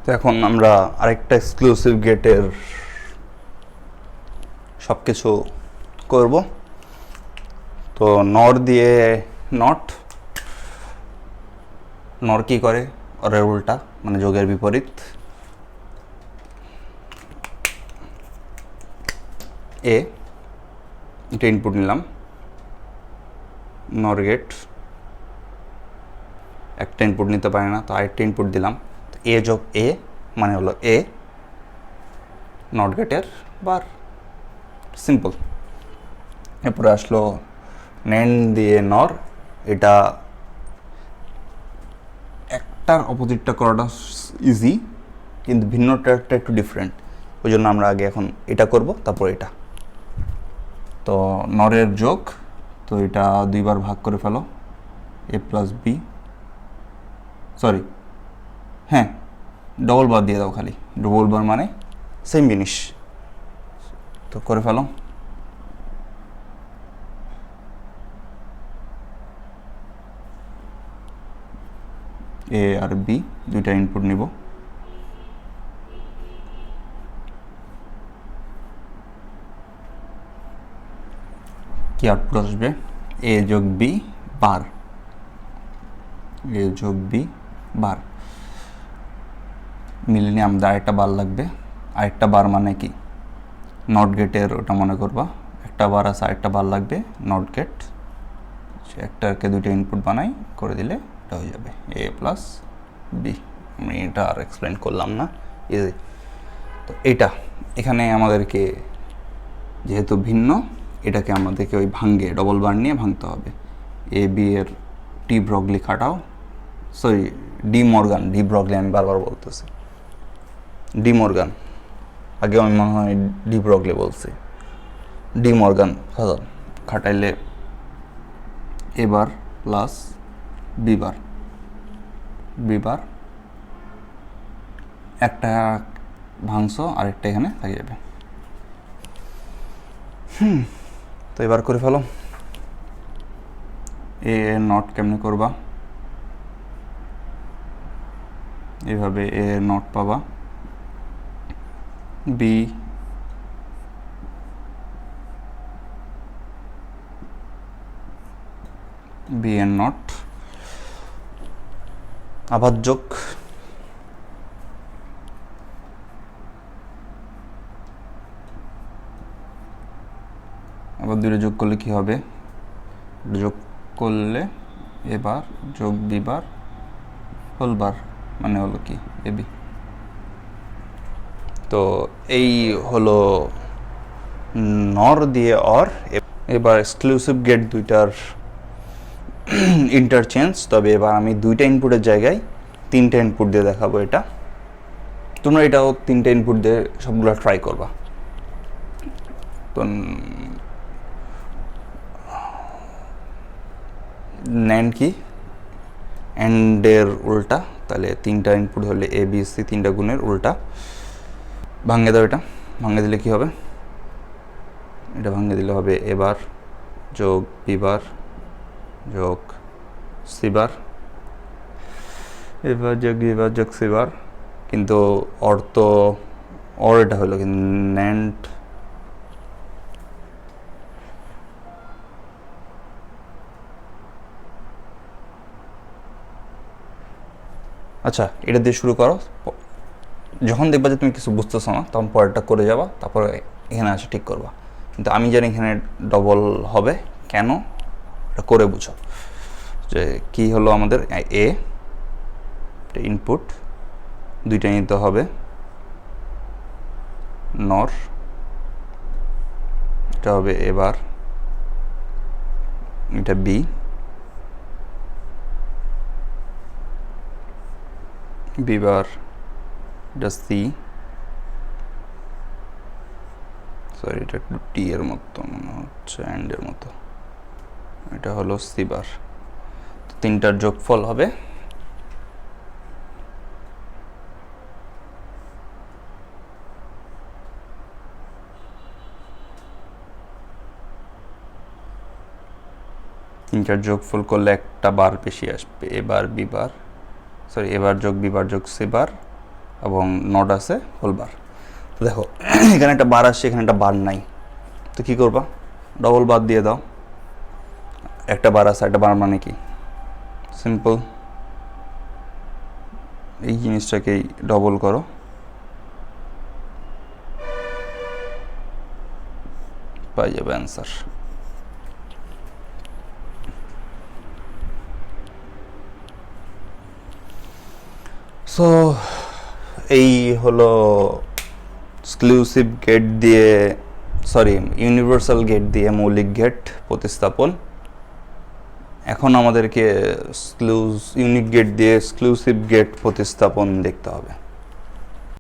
তো এখন আমরা আরেকটা এক্সক্লুসিভ গেটের সব কিছু করব। তো নর দিয়ে নট, নর কি করে, অরের উল্টা মানে যোগের বিপরীত। এ এটা ইনপুট নিলাম, নর গেট একটা ইনপুট নিতে পারে না, তো আরেকটা ইনপুট দিলাম। তো এ যোগ এ মানে হলো এ, নট গেটের বার, সিম্পল। এরপরে আসলো ন্যান্ড দিয়ে নর, এটা একটার অপোজিটটা করাটা ইজি, কিন্তু ভিন্নটা একটু ডিফারেন্ট, ওই জন্য আমরা আগে এখন এটা করব, তারপর এটা। তো নরের যোগ, তো এটা দুইবার ভাগ করে ফেলো, এ প্লাস বি, সরি হ্যাঁ ডবল বার দিয়ে দাও, খালি ডবল বার মানে সেম জিনিস। তো করে ফেলো, এ আর বি দুইটা ইনপুট নিব, কি আউটপুট আসবে, এ যোগ বি বার, এ যোগ বি বার মিলিয়ে আমাদের আরেকটা বার লাগবে। আরেকটা বার মানে কি, নট গেটের ওটা মনে করবা, একটা বার আছে আরেকটা বার লাগবে, নট গেট, সে একটাকে দুইটা ইনপুট বানাই করে দিলে এটা হয়ে যাবে এ প্লাস বি। আমি এটা আর এক্সপ্লেন করলাম না, ইজি। তো এটা এখানে আমাদেরকে যেহেতু ভিন্ন, এটাকে আমাদেরকে ওই ভাঙ্গে ডবল বার নিয়ে ভাঙতে হবে। এ বি এর টি ব্রগলি কাটাও, sorry D Morgan, de Broglie আমি বারবার বলতেছি, ডি মর্গান, আগে আমি মনে হয় ডি ব্রগলি বলছি, ডি মর্গান খাটাইলে এবার প্লাস বিবার, বিবার একটা ভাঙছো আরেকটা এখানে থাকে যাবে। তো এবার করে ফেলো, এ নট কেমনে করবা, এইভাবে এ নট পাবা, বি বি এর নট, আবার যোগ, আবার দুটো যোগ করলে কি হবে, যোগ করলে এবার যোগ বিবার হোল বার মানে হলো কি এবি। তো এই হলো নর দিয়ে অর। এবার এক্সক্লুসিভ গেট দুইটার ইন্টারচেঞ্জ, তবে এবার আমি দুইটা ইনপুটের জায়গায় তিনটা ইনপুট দিয়ে দেখাবো। এটা তোমরা এটাও তিনটা ইনপুট দিয়ে সবগুলো ট্রাই করবা। তো ন্যান্ড কি, অ্যান্ডের উল্টা, তাহলে তিনটা ইনপুট হলে এ বি সি, তিনটা গুণের উল্টা। ভাঙে দাও, এটা ভাঙে দিলে কি হবে, এটা ভাঙে দিলে হবে এবার যোগ বিবার যোগ সিবার, এবার যোগ বিবার যোগ সিবার, কিন্তু অর্থ অর এটা হলো, কিন্তু ন্যান্ড আচ্ছা এটা দিয়ে শুরু করো, যখন দেখবা যে তুমি কিছু বুঝতেছো না তখন পরেরটা করে যাবা, তারপরে এখানে আসে ঠিক করবা। কিন্তু আমি জানি এখানে ডবল হবে কেন, এটা করে বুঝো। যে কি হলো আমাদের এ ইনপুট দুইটা নিতে হবে, নর এটা হবে এবার, এটা বি, বিবার এটা সি, সরি এটা একটু টি এর মতো মনে হচ্ছে, অ্যান্ডের মতো, এটা হলো সিবার। তো তিনটার যোগফল হবে তিনটার যোগফল করলে একটা বার বেশি আসবে, এবার বিবার, সরি এবার যোগ বিবার যোগ সিবার এবং নট আছে হোল বার। তো দেখো এখানে একটা বার আসছে, এখানে একটা বার নাই, তো কী করবা, ডবল বার দিয়ে দাও। একটা বার আছে, একটা বার মানে কি, সিম্পল, এই জিনিসটাকেই ডবল করো, পাই যাবে অ্যান্সার। সো এই হলো এক্সক্লুসিভ গেট দিয়ে, সরি ইউনিভার্সাল গেট দিয়ে মৌলিক গেট প্রতিস্থাপন। এখন আমাদেরকে ইউনিক গেট দিয়ে এক্সক্লুসিভ গেট প্রতিস্থাপন দেখতে হবে।